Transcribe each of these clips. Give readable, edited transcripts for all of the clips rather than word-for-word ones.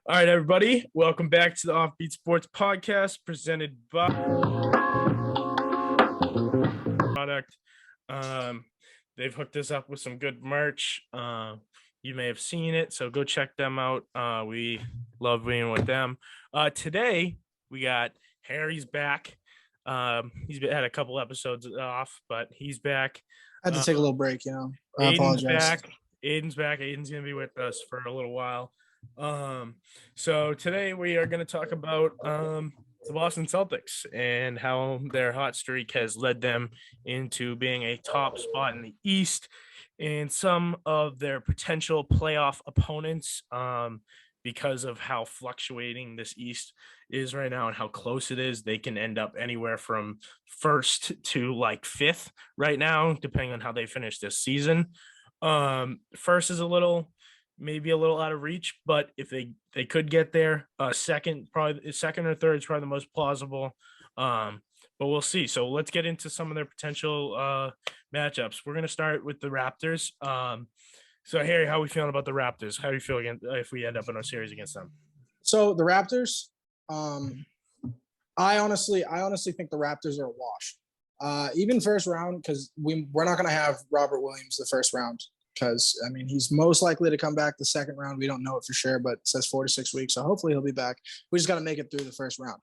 All right, everybody. Welcome back to the OffBeat Sports Podcast presented by Product. They've hooked us up with some good merch. You may have seen it, so go check them out. We love being with them. Today, we got Harry's back. He's had a couple episodes off, but he's back. I had to take a little break, I Aiden's apologize. Aiden's back. Aiden's going to be with us for a little while. So today we are going to talk about the Boston Celtics and how their hot streak has led them into being a top spot in the East and some of their potential playoff opponents because of how fluctuating this East is right now and how close it is. They can end up anywhere from first to like fifth right now, depending on how they finish this season. First is maybe a little out of reach, but if they could get there, second or third is probably the most plausible. But we'll see. So let's get into some of their potential matchups. We're gonna start with the Raptors. So Harry, how are we feeling about the Raptors? How do you feel if we end up in a series against them? So the Raptors, I honestly think the Raptors are a wash. Even first round, because we're not gonna have Robert Williams the first round. Because, he's most likely to come back the second round. We don't know it for sure, but it says 4 to 6 weeks. So hopefully he'll be back. We just got to make it through the first round.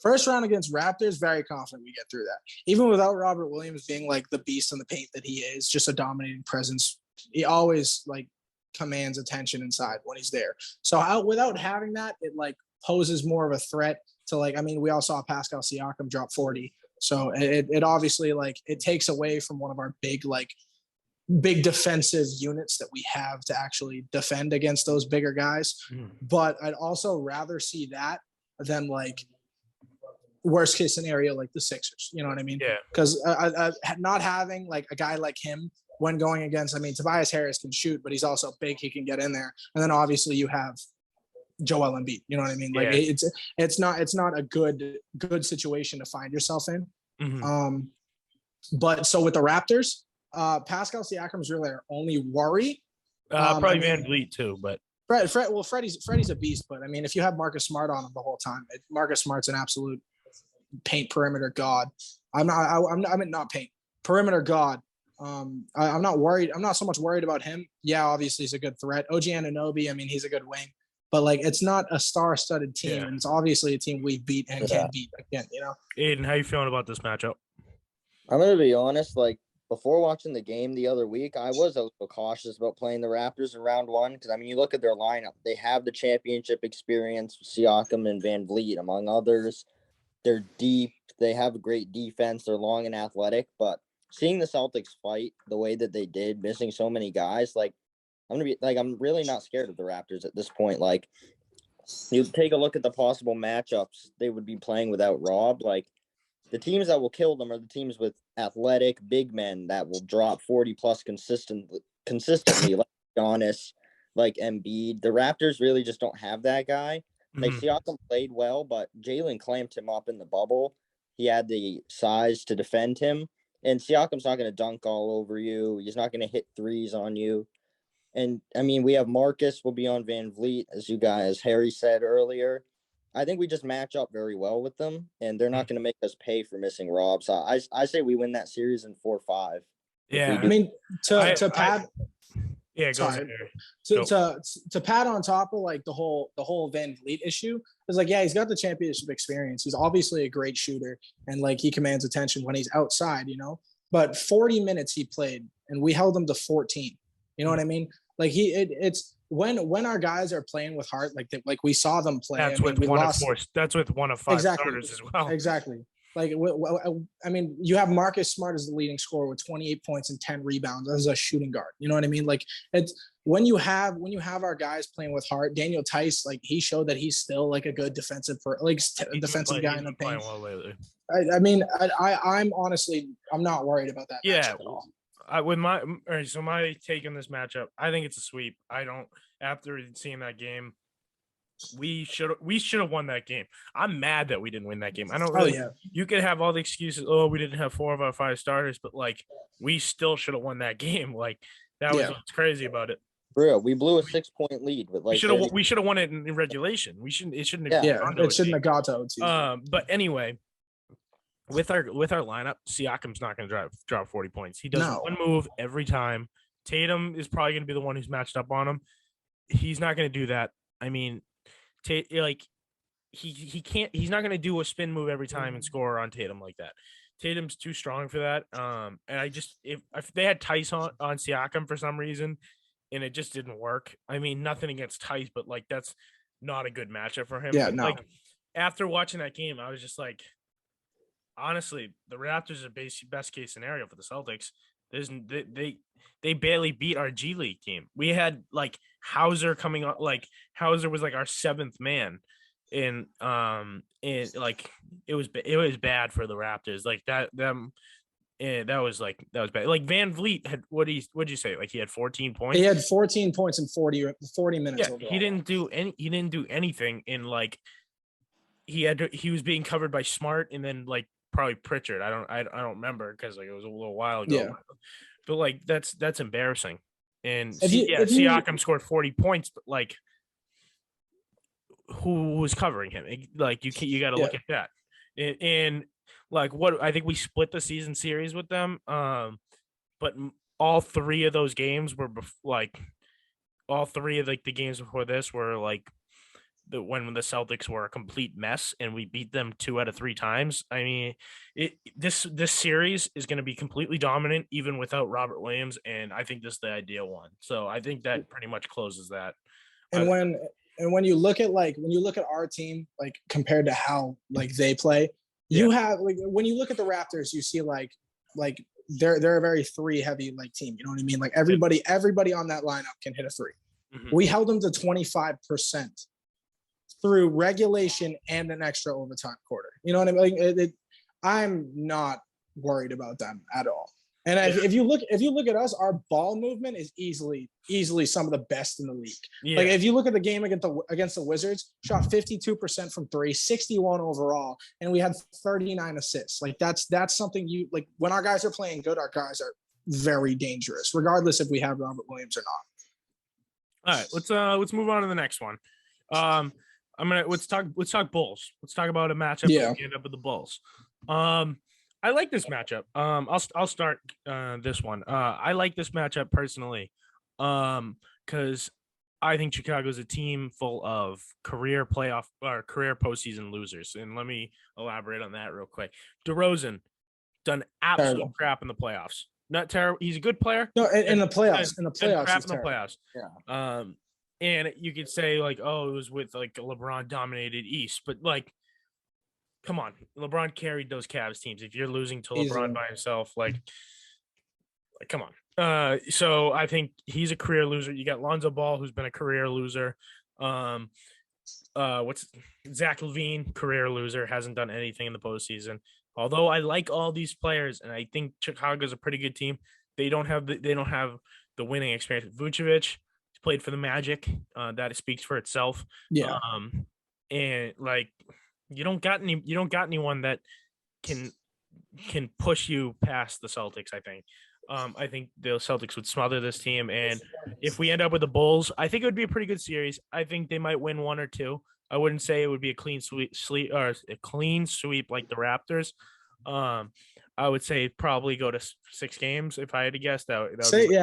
First round against Raptors, very confident we get through that. Even without Robert Williams being like the beast in the paint that he is, just a dominating presence. He always commands attention inside when he's there. So without having that, it poses more of a threat to we all saw Pascal Siakam drop 40. So it obviously it takes away from one of our big defensive units that we have to actually defend against those bigger guys. But I'd also rather see that than worst case scenario, the Sixers, you know what I mean? Yeah. Because not having a guy like him when going against, Tobias Harris can shoot, but he's also big. He can get in there. And then obviously you have Joel Embiid, you know what I mean? It's not a good situation to find yourself in. Mm-hmm. But so with the Raptors, Pascal Siakam is really our only worry. Probably Van Vliet too, but Freddie's a beast. But if you have Marcus Smart on him the whole time, Marcus Smart's an absolute paint perimeter god. Not paint perimeter god. I'm not worried. I'm not so much worried about him. Yeah, obviously he's a good threat. OG Anunoby, he's a good wing, but it's not a star-studded team, and it's obviously a team we've beat and can beat again. Aiden, how you feeling about this matchup? I'm gonna be honest, before watching the game the other week, I was a little cautious about playing the Raptors in round one because, you look at their lineup. They have the championship experience, Siakam and Van Vliet, among others. They're deep. They have a great defense. They're long and athletic. But seeing the Celtics fight the way that they did, missing so many guys, I'm really not scared of the Raptors at this point. You take a look at the possible matchups they would be playing without Rob. The teams that will kill them are the teams with athletic big men that will drop 40 plus consistently, like Giannis, like Embiid. The Raptors really just don't have that guy. Siakam played well, but Jalen clamped him up in the bubble. He had the size to defend him, and Siakam's not going to dunk all over you. He's not going to hit threes on you. And we have Marcus will be on Van Vliet, as Harry said earlier. I think we just match up very well with them, and they're not going to make us pay for missing Rob. So I say we win that series in 4-5. Yeah, to pat. Yeah, go ahead. To pat on top of the whole Van Vliet issue is he's got the championship experience. He's obviously a great shooter, and he commands attention when he's outside, But 40 minutes he played, and we held him to 14. You know what I mean? It's. When our guys are playing with heart, we saw them play. That's with one of five starters as well. Exactly. You have Marcus Smart as the leading scorer with 28 points and 10 rebounds as a shooting guard. You know what I mean? It's when you have our guys playing with heart. Daniel Tice, he showed that he's still a good defensive defensive guy in the paint. Well lately. I'm honestly not worried about that. Yeah. At all. My take on this matchup, I think it's a sweep. After seeing that game, we should have won that game. I'm mad that we didn't win that game. I don't really. You could have all the excuses. Oh, we didn't have 4 of our 5 starters, but we still should have won that game. That was what's crazy about it. For real, we blew a 6-point lead with like we should have won it in regulation. It shouldn't have Yeah, gone to it shouldn't OT. have got to OT. But anyway, with our lineup, Siakam's not going to drop 40 points. He does one move every time. Tatum is probably going to be the one who's matched up on him. He's not going to do that. I mean, like he can't. He's not going to do a spin move every time and score on Tatum like that. Tatum's too strong for that. And I just if they had Tice on Siakam for some reason, and it just didn't work. I mean, nothing against Tice, but like that's not a good matchup for him. Yeah, but, no. Like after watching that game, I was just like, honestly, the Raptors are best case scenario for the Celtics. They barely beat our G League team. We had like Hauser coming on, like Hauser was like our 7th man, and like it was bad for the Raptors. Like that was bad. Like Van Vliet had what'd you say? Like he had 14 points. He had 14 points in 40 minutes. Yeah, overall. he didn't do anything in like he was being covered by Smart and then like probably Pritchard. I don't remember because like it was a little while ago. Yeah. But like that's embarrassing. And Siakam scored 40 points, but like who was covering him? Like you got to look at that. And like what I think we split the season series with them. But all 3 of those games were all 3 of like the games before this were like when the Celtics were a complete mess and we beat them 2 out of 3 times. I mean, this series is going to be completely dominant even without Robert Williams, and I think this is the ideal one. So I think that pretty much closes that. And when you look at our team, like compared to how like they play, you have like when you look at the Raptors, you see like they're a very 3 heavy like team. You know what I mean? Like everybody on that lineup can hit a 3. Mm-hmm. We held them to 25% through regulation and an extra overtime quarter. You know what I mean? Like I'm not worried about them at all. And if you look at us, our ball movement is easily some of the best in the league. Yeah. Like if you look at the game against the Wizards, shot 52% from 3, 61 overall, and we had 39 assists. Like that's something you like when our guys are playing good, our guys are very dangerous, regardless if we have Robert Williams or not. All right, let's move on to the next one. Let's talk Bulls. Let's talk about a matchup. Yeah. We end up with the Bulls. I like this matchup. I'll start this one. I like this matchup personally, because I think Chicago's a team full of career playoff or career postseason losers. And let me elaborate on that real quick. DeRozan done absolute crap in the playoffs. Not terrible. He's a good player. No, in the playoffs. Crap in the playoffs. Yeah. And you could say like, oh, it was with like a LeBron dominated East, but like, come on, LeBron carried those Cavs teams. If you're losing to LeBron by himself, like come on. So I think he's a career loser. You got Lonzo Ball, who's been a career loser. Zach LaVine, career loser, hasn't done anything in the postseason. Although I like all these players, and I think Chicago's a pretty good team, they don't have the winning experience. Vucevic played for the Magic. That speaks for itself. Yeah. And like you don't got anyone that can push you past the Celtics. I think the Celtics would smother this team, and if we end up with the Bulls, I think it would be a pretty good series. I think they might win 1 or 2. I wouldn't say it would be a clean sweep like the Raptors. I would say probably go to 6 games if I had to guess. Honestly,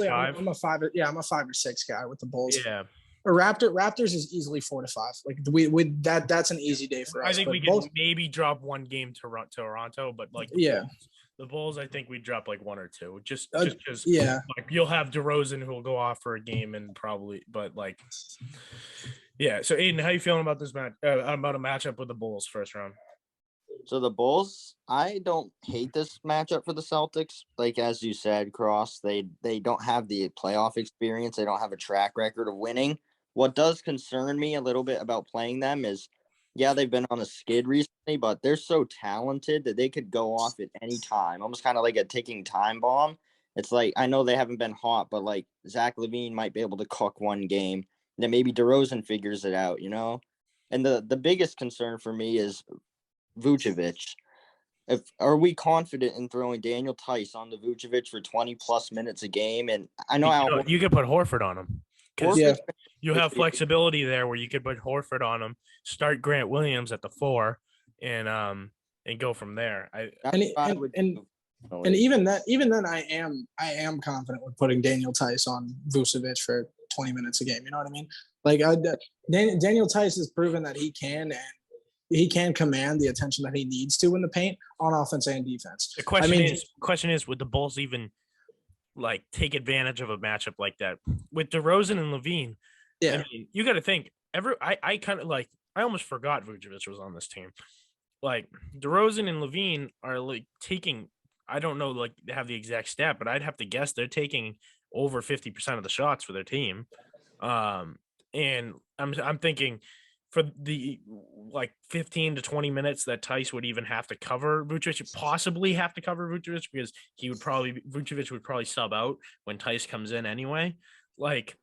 I'm a 5. Yeah, I'm a 5 or 6 guy with the Bulls. Yeah. Raptors is easily 4 to 5. Like that's an easy day for us. I think we could maybe drop 1 game to Toronto, but like the Bulls, I think we drop like 1 or 2, just because like you'll have DeRozan who will go off for a game and probably, but like yeah. So Aiden, how you feeling about this match? About a matchup with the Bulls first round? So the Bulls, I don't hate this matchup for the Celtics. Like as you said, Cross, they don't have the playoff experience. They don't have a track record of winning. What does concern me a little bit about playing them is, yeah, they've been on a skid recently, but they're so talented that they could go off at any time, almost kind of like a ticking time bomb. It's like, I know they haven't been hot, but like Zach LaVine might be able to cook 1 game. Then maybe DeRozan figures it out, you know? And the biggest concern for me is Vucevic. Are we confident in throwing Daniel Tice on the Vucevic for 20+ minutes a game? And I know You could put Horford on him because Yeah. you have flexibility there where you could put Horford on him, start Grant Williams at the 4, and go from there. And even then, I am confident with putting Daniel Tice on Vucevic for 20 minutes a game. You know what I mean? Like Daniel Tice has proven that he can command the attention that he needs to in the paint on offense and defense. The question is, would the Bulls even like take advantage of a matchup like that with DeRozan and Levine? Yeah, I mean, you got to think. I kind of like. I almost forgot Vucevic was on this team. Like DeRozan and Levine are like taking. I don't know, like they have the exact stat, but I'd have to guess they're taking over 50% of the shots for their team. And I'm thinking for the like 15 to 20 minutes that Tice would even have to cover Vucevic, possibly have to cover Vucevic because Vucevic would probably sub out when Tice comes in anyway. Let's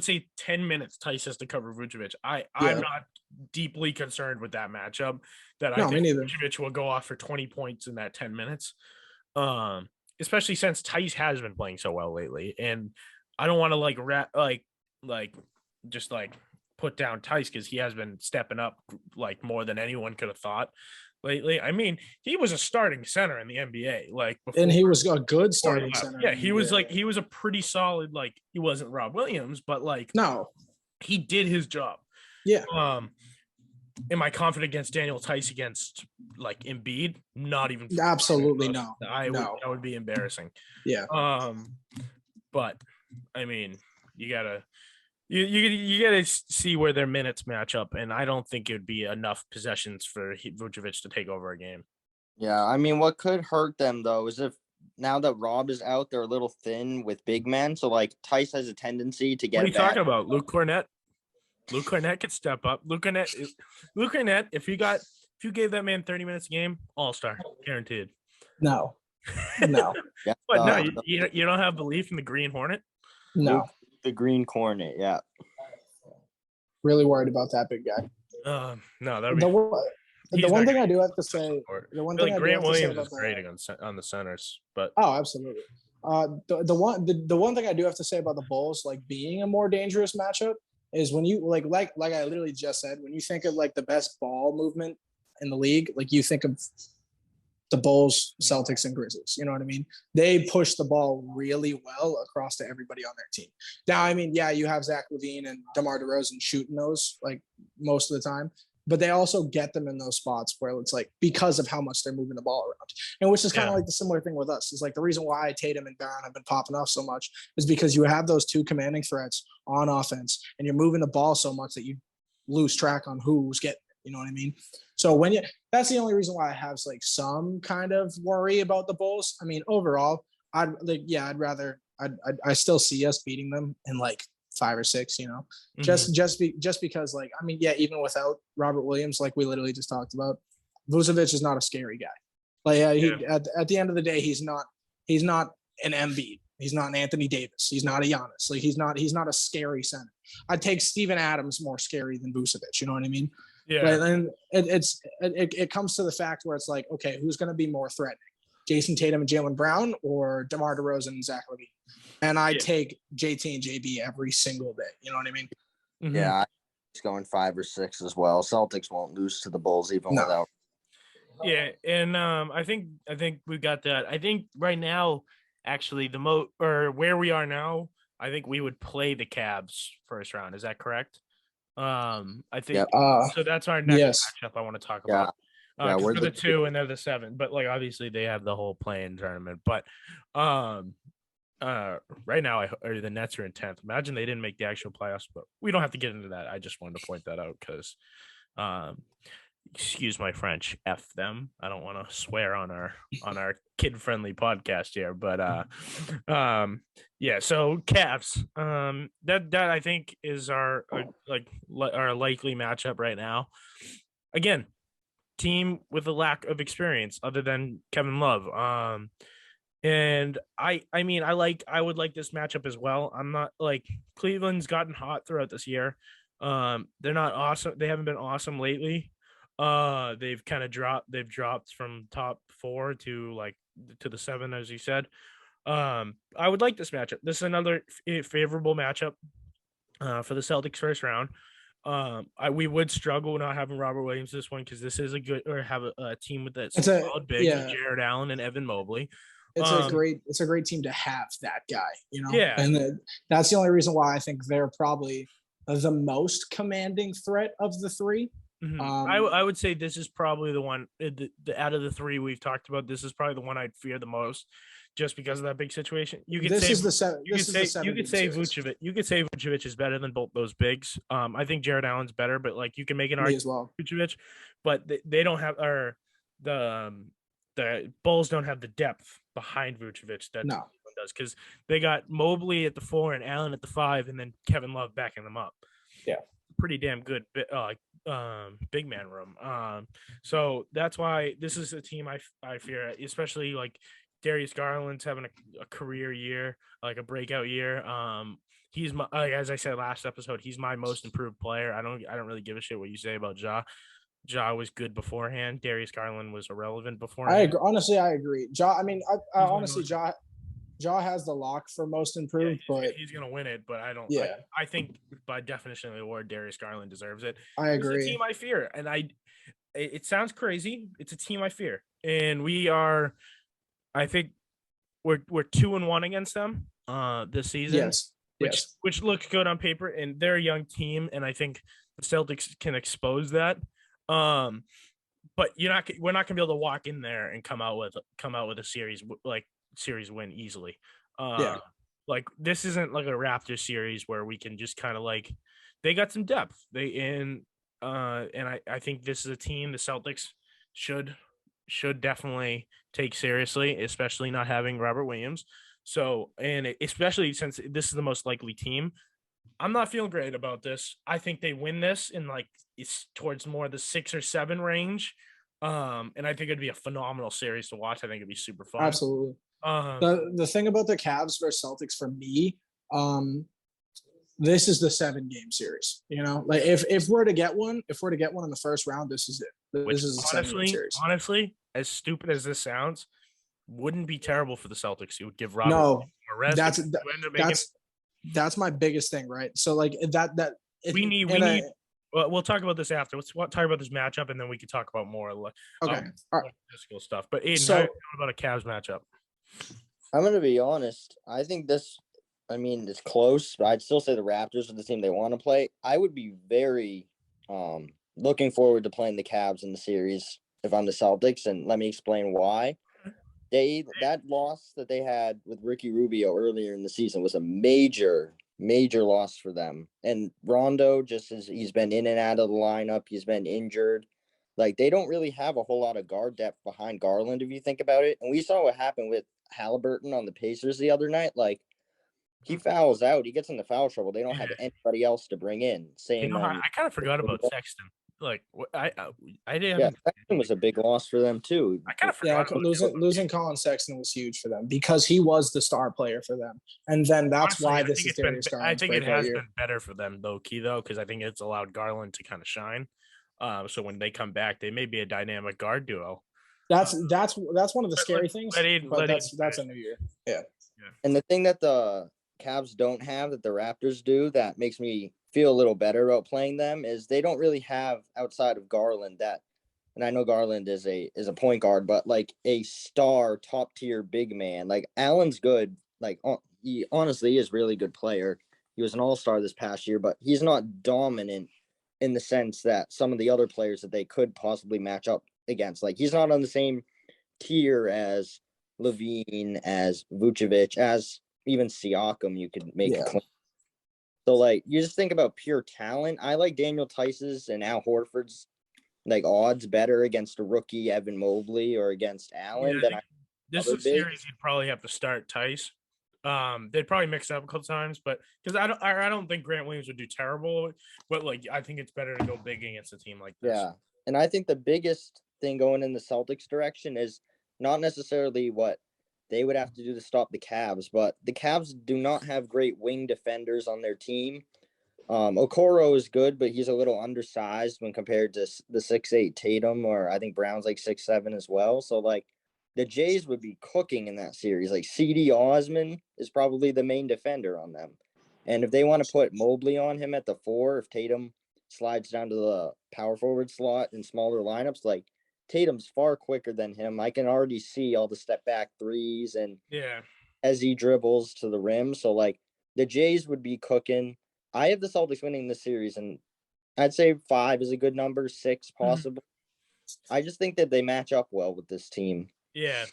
say 10 minutes Tice has to cover Vucevic. I'm not deeply concerned with that matchup. I think Vucevic will go off for 20 points in that 10 minutes. Especially since Tice has been playing so well lately, and I don't want to just put down Tice because he has been stepping up like more than anyone could have thought lately. I mean, he was a starting center in the NBA, and he was a good starting center. Yeah, he was a pretty solid. Like he wasn't Rob Williams, but no, he did his job. Yeah. Am I confident against Daniel Tice against like Embiid? Not even. Absolutely no. That would be embarrassing. Yeah. But I mean, you gotta see where their minutes match up, and I don't think it would be enough possessions for Vucevic to take over a game. Yeah, I mean, what could hurt them though is if now that Rob is out, they're a little thin with big men. So like Tice has a tendency to get. What are you talking about, Luke Cornett? Luke Cornett could step up. Luke Cornett, if you gave that man 30 minutes a game, all-star, guaranteed. No. But no, you don't have belief in the Green Hornet? No. The Green Hornet, yeah. Really worried about that big guy. No, that would be the one thing I do have to say. Grant Williams is great on the centers, but absolutely. The one thing I do have to say about the Bulls, like being a more dangerous matchup, is when you like I literally just said, when you think of like the best ball movement in the league, like you think of the Bulls, Celtics, and Grizzlies. You know what I mean? They push the ball really well across to everybody on their team. Now, I mean, yeah, you have Zach LaVine and DeMar DeRozan shooting those like most of the time, but they also get them in those spots where it's like because of how much they're moving the ball around. And which is kind of like the similar thing with us. Is like the reason why Tatum and Brown have been popping off so much is because you have those two commanding threats on offense and you're moving the ball so much that you lose track on who's getting it. You know what I mean? So that's the only reason why I have like some kind of worry about the Bulls. I mean, overall, I still see us beating them in like 5 or 6, you know, just because like, I mean, yeah, even without Robert Williams, like we literally just talked about, Vucevic is not a scary guy. Like at the end of the day, he's not an Embiid. He's not an Anthony Davis. He's not a Giannis. Like he's not a scary center. I'd take Steven Adams more scary than Vucevic. You know what I mean? Yeah. Right? And it comes to the fact where it's like, okay, who's going to be more threatening? Jason Tatum and Jaylen Brown or DeMar DeRozan and Zach LaVine? And I take JT and JB every single day. You know what I mean? Mm-hmm. Yeah, it's going 5 or 6 as well. Celtics won't lose to the Bulls even without. Yeah, and I think we got that. I think right now, actually, where we are now, I think we would play the Cavs first round. Is that correct? I think so. That's our next matchup I want to talk about. We're the 2 and they're the 7, but like obviously they have the whole play-in tournament. But right now, the Nets are in 10th. Imagine they didn't make the actual playoffs, but we don't have to get into that. I just wanted to point that out because, excuse my French, F them. I don't want to swear on our kid-friendly podcast here, but yeah. So Cavs, that I think is our likely matchup right now. Again, team with a lack of experience other than Kevin Love. And I would like this matchup as well. I'm not like Cleveland's gotten hot throughout this year. They're not awesome. They haven't been awesome lately. They've kind of dropped. They've dropped from top 4 to the 7, as you said. I would like this matchup. This is another favorable matchup for the Celtics first round. We would struggle not having Robert Williams this one because this is a good or have a team with that It's a solid bigs with yeah. Jared Allen and Evan Mobley. It's a great team to have that guy, Yeah, and that's the only reason why I think they're probably the most commanding threat of the three. I would say this is probably the one out of the 3 we've talked about. This is probably the one I'd fear the most, just because of that big situation. You could say you could say Vucevic. You could say Vucevic is better than both those bigs. I think Jared Allen's better, but like you can make an argument as well. Vucevic, but they don't have or the Bulls don't have the depth behind Vucevic that No. does because they got Mobley at the 4 and Allen at the 5, and then Kevin Love backing them up. Yeah, pretty damn good big man room. So that's why this is a team I fear, especially like Darius Garland's having a career year, like a breakout year. He's my as I said last episode, he's my most improved player. I don't really give a shit what you say about Ja. Ja was good beforehand. Darius Garland was irrelevant beforehand. I agree. Honestly, I agree. Ja, I mean, I honestly, Ja has the lock for most improved, but he's gonna win it. But I don't. Yeah, I think by definition of the award, Darius Garland deserves it. I agree. It's a team I fear, and it sounds crazy. It's a team I fear, and we are. I think we're 2-1 against them this season. Yes. Which looks good on paper, and they're a young team, and I think the Celtics can expose that. But we're not gonna be able to walk in there and come out with a series win easily. Like this isn't like a Raptors series where we can just kind of like they got some depth. And I think this is a team the Celtics should definitely take seriously, especially not having Robert Williams. So, and especially since this is the most likely team, I'm not feeling great about this. I think they win this in like it's towards more the 6 or 7 range. And I think it'd be a phenomenal series to watch. I think it'd be super fun. Absolutely. The thing about the Cavs versus Celtics for me, this is the 7-game series. Like if we're to get one in the first round, this is it. This is a 7-game series. Honestly, as stupid as this sounds, wouldn't be terrible for the Celtics. It would give Robert more rest. That's my biggest thing, right? So like that we need. Well, we'll talk about this after. Let's talk about this matchup, and then we can talk about more physical stuff. But Aiden, how about a Cavs matchup? I'm going to be honest. I think this. I mean, it's close, but I'd still say the Raptors are the team they want to play. I would be very looking forward to playing the Cavs in the series if I'm the Celtics, and let me explain why. That loss that they had with Ricky Rubio earlier in the season was a major loss for them. And Rondo, just as he's been in and out of the lineup, he's been injured. Like they don't really have a whole lot of guard depth behind Garland, if you think about it. And we saw what happened with Halliburton on the Pacers the other night. Like he fouls out, he gets into foul trouble. They don't have anybody else to bring in. Same. I kind of forgot about Sexton. Like I didn't. Yeah, Sexton was a big loss for them too. I kind of forgot. Losing Colin Sexton was huge for them because he was the star player for them, and then that's why this is Darius Garland's I think it has been better for them though, because I think it's allowed Garland to kind of shine. So when they come back, they may be a dynamic guard duo. That's one of the scary things. But that's a new year. Yeah. And the thing that the Cavs don't have that the Raptors do that makes me feel a little better about playing them is they don't really have outside of Garland that, and I know Garland is a point guard, but like a star top tier big man. Like Allen's good. Like he honestly is a really good player. He was an all-star this past year, but he's not dominant in the sense that some of the other players that they could possibly match up against. Like he's not on the same tier as Levine, as Vucevic, as even Siakam. You could make a claim. So, like, you just think about pure talent. I like Daniel Tice's and Al Horford's, like, odds better against a rookie Evan Mobley or against Allen than this is a series you'd probably have to start Tice. They'd probably mix it up a couple times, but because I don't think Grant Williams would do terrible, but like I think it's better to go big against a team like this. Yeah, and I think the biggest thing going in the Celtics direction is not necessarily what they would have to do to stop the Cavs, but the Cavs do not have great wing defenders on their team. Okoro is good, but he's a little undersized when compared to the 6'8" Tatum, or I think Brown's like 6'7" as well. So like the Jays would be cooking in that series. Like CD Osman is probably the main defender on them. And if they want to put Mobley on him at the 4, if Tatum slides down to the power forward slot in smaller lineups, like Tatum's far quicker than him. I can already see all the step back threes and Yeah. as he dribbles to the rim. So like the Jays would be cooking. I have the Celtics winning this series, and I'd say 5 is a good number, 6 possible. I just think that they match up well with this team. Yeah.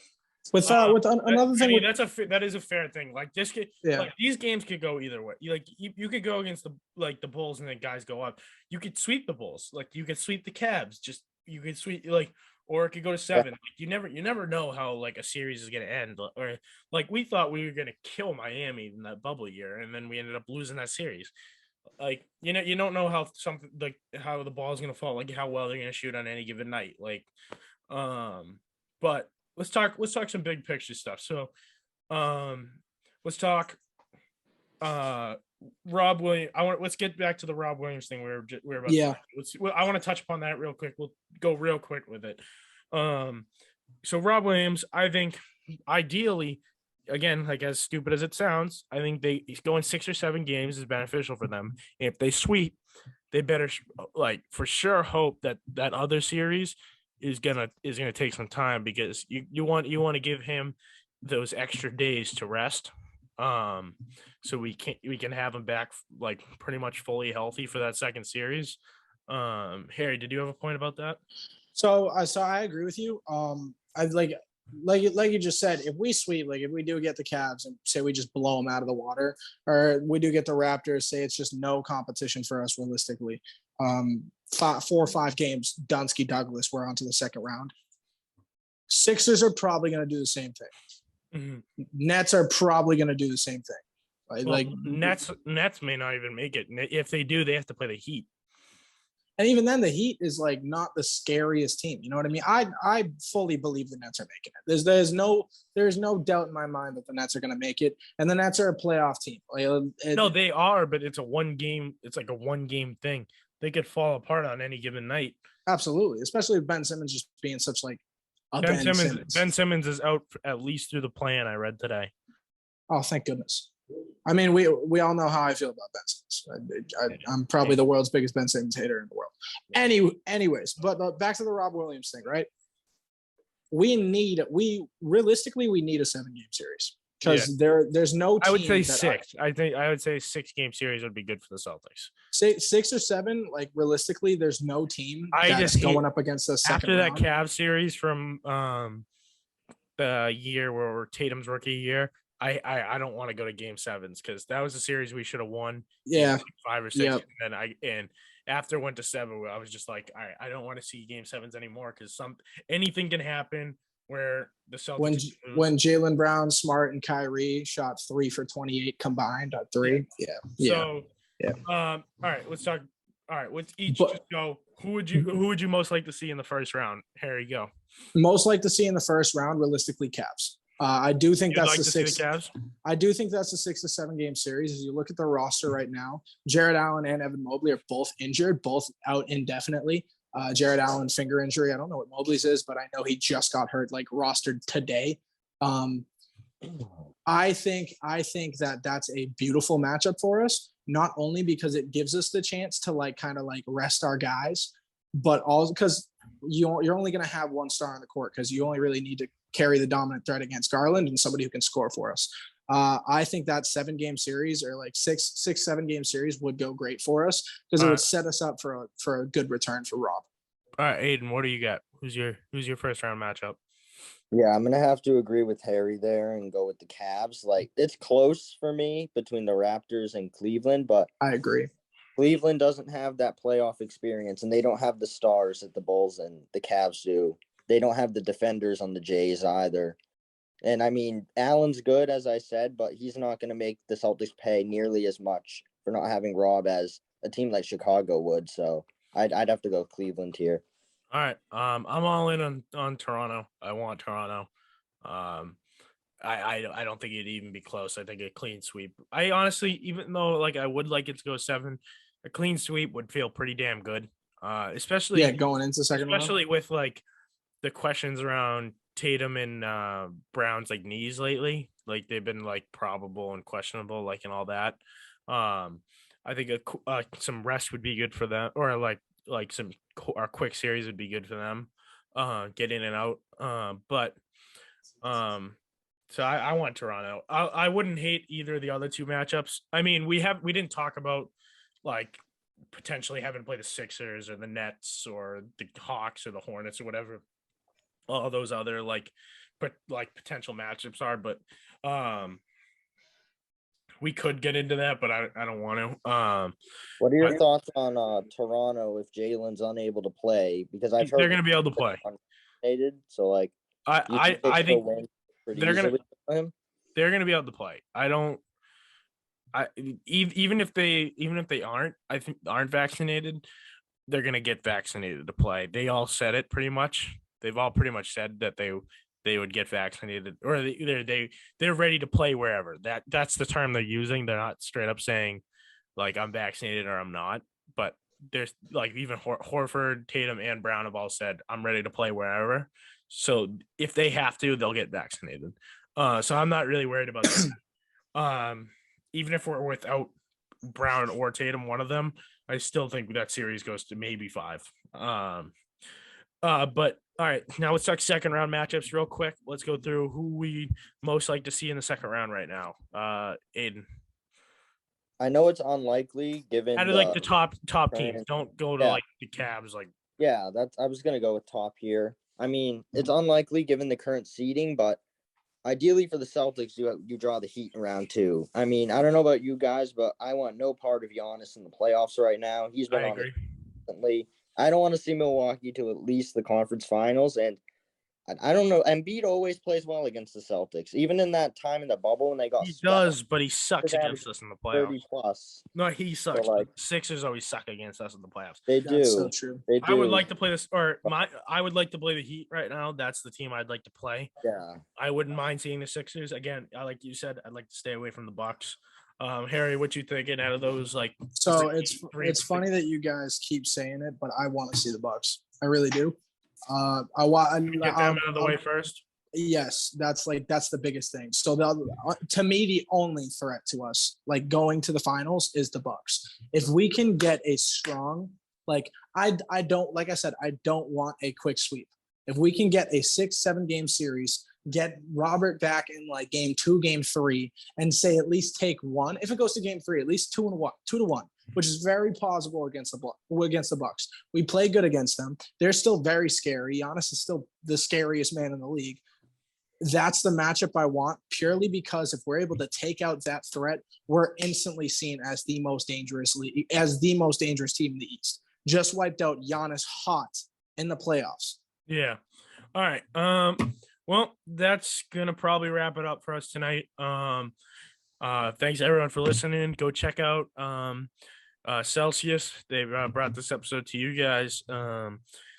Another thing. That is a fair thing. Like this could, like these games could go either way. You could go against the Bulls and the guys go up. You could sweep the Bulls. Like you could sweep the Cavs. You could sweep or it could go to 7. Like, you never know how like a series is gonna end. Or like we thought we were gonna kill Miami in that bubble year, and then we ended up losing that series. Like you don't know how something like how the ball is gonna fall, like how well they're gonna shoot on any given night. Like, but let's talk some big picture stuff. So, let's talk Rob Williams. Let's get back to the Rob Williams thing. We're about I want to touch upon that real quick. We'll go real quick with it. So Rob Williams, I think ideally, again, like as stupid as it sounds, I think he's going 6 or 7 games is beneficial for them. And if they sweep, they better like for sure hope that other series is gonna take some time, because you want to give him those extra days to rest, so we can have him back like pretty much fully healthy for that second series. Harry, did you have a point about that? So I agree with you. I like you just said, if we sweep, like if we do get the Cavs and say we just blow them out of the water, or we do get the Raptors, say it's just no competition for us realistically. 4 or 5 games, Dunsky Douglas, we're on to the second round. Sixers are probably going to do the same thing. Mm-hmm. Nets are probably going to do the same thing. Like Nets may not even make it. If they do, they have to play the Heat. And even then, the Heat is like not the scariest team. You know what I mean? I fully believe the Nets are making it. There's no doubt in my mind that the Nets are going to make it, and the Nets are a playoff team. No, they are, but it's a 1 game. It's like a 1 game thing. They could fall apart on any given night. Absolutely, especially with Ben Simmons just being such like a Ben Simmons is out at least through the plan. I read today. Oh, thank goodness. I mean, we all know how I feel about Ben Simmons. I'm probably the world's biggest Ben Simmons hater in the world. Anyways, but back to the Rob Williams thing, right? We realistically need a 7-game series, because there's no team. I would say 6. I would say 6-game series would be good for the Celtics. 6 or 7, like realistically, there's no team that's going up against us after that Cavs series from the year where Tatum's rookie year. I don't want to go to game 7s, because that was a series we should have won. Yeah, 5 or 6, yep. And after went to 7, I was just like, all right, I don't want to see game 7s anymore, because anything can happen where the Celtics when Jaylen Brown, Smart, and Kyrie shot 3 for 28 combined at 3. So all right, let's talk. All right, let's each just go. Who would you most like to see in the first round? Harry, go. Most like to see in the first round, realistically, Cavs. I do think that's the 6. I do think that's a 6 to 7 game series. As you look at the roster right now, Jared Allen and Evan Mobley are both injured, both out indefinitely. Jared Allen finger injury. I don't know what Mobley's is, but I know he just got hurt, like rostered today. I think that that's a beautiful matchup for us, not only because it gives us the chance to like kind of like rest our guys, but also because you're only going to have 1 star on the court, because you only really need to carry the dominant threat against Garland and somebody who can score for us. I think that 7-game series, or like 7 game series, would go great for us, because it would set us up for a good return for Rob. All right, Aiden, what do you got? Who's your first round matchup? Yeah, I'm gonna have to agree with Harry there and go with the Cavs. Like, it's close for me between the Raptors and Cleveland, but I agree. Cleveland doesn't have that playoff experience, and they don't have the stars that the Bulls and the Cavs do. They don't have the defenders on the Jays either. And I mean, Allen's good, as I said, but he's not going to make the Celtics pay nearly as much for not having Rob as a team like Chicago would. So I'd have to go Cleveland here. All right. I'm all in on Toronto. I want Toronto. I don't think it'd even be close. I think a clean sweep. I honestly, even though like I would like it to go 7, a clean sweep would feel pretty damn good. Especially going into the second round. especially with like the questions around Tatum and Brown's like knees lately. Like they've been like probable and questionable, like and all that. I think some rest would be good for them, or like some our quick series would be good for them. Get in and out. But so I want Toronto. I wouldn't hate either of the other two matchups. I mean, we didn't talk about like potentially having to play the Sixers or the Nets or the Hawks or the Hornets or whatever all those other like potential matchups are, but we could get into that, but I don't want to. What are your thoughts on Toronto if Jalen's unable to play? Because I've heard they're going to be able to play. So like, I think they're going to be able to play. Even if they aren't vaccinated, they're going to get vaccinated to play. They all said it pretty much. They've all pretty much said that they would get vaccinated, or they're ready to play wherever. That's the term they're using. They're not straight up saying like I'm vaccinated or I'm not. But there's like even Horford, Tatum, and Brown have all said I'm ready to play wherever. So if they have to, they'll get vaccinated. So I'm not really worried about that. Even if we're without Brown or Tatum, one of them, I still think that series goes to maybe 5. But all right, now let's talk second round matchups real quick. Let's go through who we most like to see in the second round right now. Aiden. I know it's unlikely given out of like the top teams. Don't go to like the Cavs. Like I was gonna go with top here. I mean, it's unlikely given the current seeding, but ideally for the Celtics, you draw the Heat in round 2. I mean, I don't know about you guys, but I want no part of Giannis in the playoffs right now. He's been on it recently. I don't want to see Milwaukee to at least the conference finals, and I don't know. Embiid always plays well against the Celtics, even in that time in the bubble when they got. He does, but he sucks against us in the playoffs. 30 plus. No, he sucks. So Sixers always suck against us in the playoffs. They do. That's so true. They do. I would like to play this, I would like to play the Heat right now. That's the team I'd like to play. Yeah. I wouldn't mind seeing the Sixers again. Like you said, I'd like to stay away from the Bucks. Harry, what you thinking out of those? Like, so it's funny that you guys keep saying it, but I want to see the Bucks. I really do. I want get them out of the way first. Yes, that's the biggest thing. So to me, the only threat to us, like going to the finals, is the Bucks. If we can get a strong, like I don't, like I said, I don't want a quick sweep. If we can get a 6-7 game series, get Robert back in like game 2, game 3, and say at least take one. If it goes to game 3, at least 2-1, which is very plausible against the Bucks. We play good against them. They're still very scary. Giannis is still the scariest man in the league. That's the matchup I want, purely because if we're able to take out that threat, we're instantly seen as the most dangerous team in the East. Just wiped out Giannis hot in the playoffs. Yeah. All right. Well, that's gonna probably wrap it up for us tonight. Thanks everyone for listening. Go check out Celsius. They brought this episode to you guys.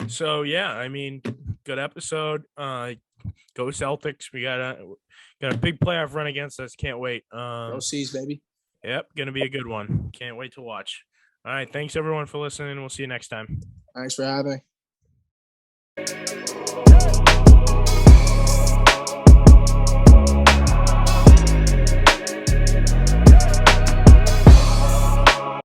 So yeah, I mean, good episode. Go Celtics. We got a big playoff run against us. Can't wait. Go C's, baby. Yep, gonna be a good one. Can't wait to watch. All right, thanks everyone for listening. We'll see you next time. Thanks for having me.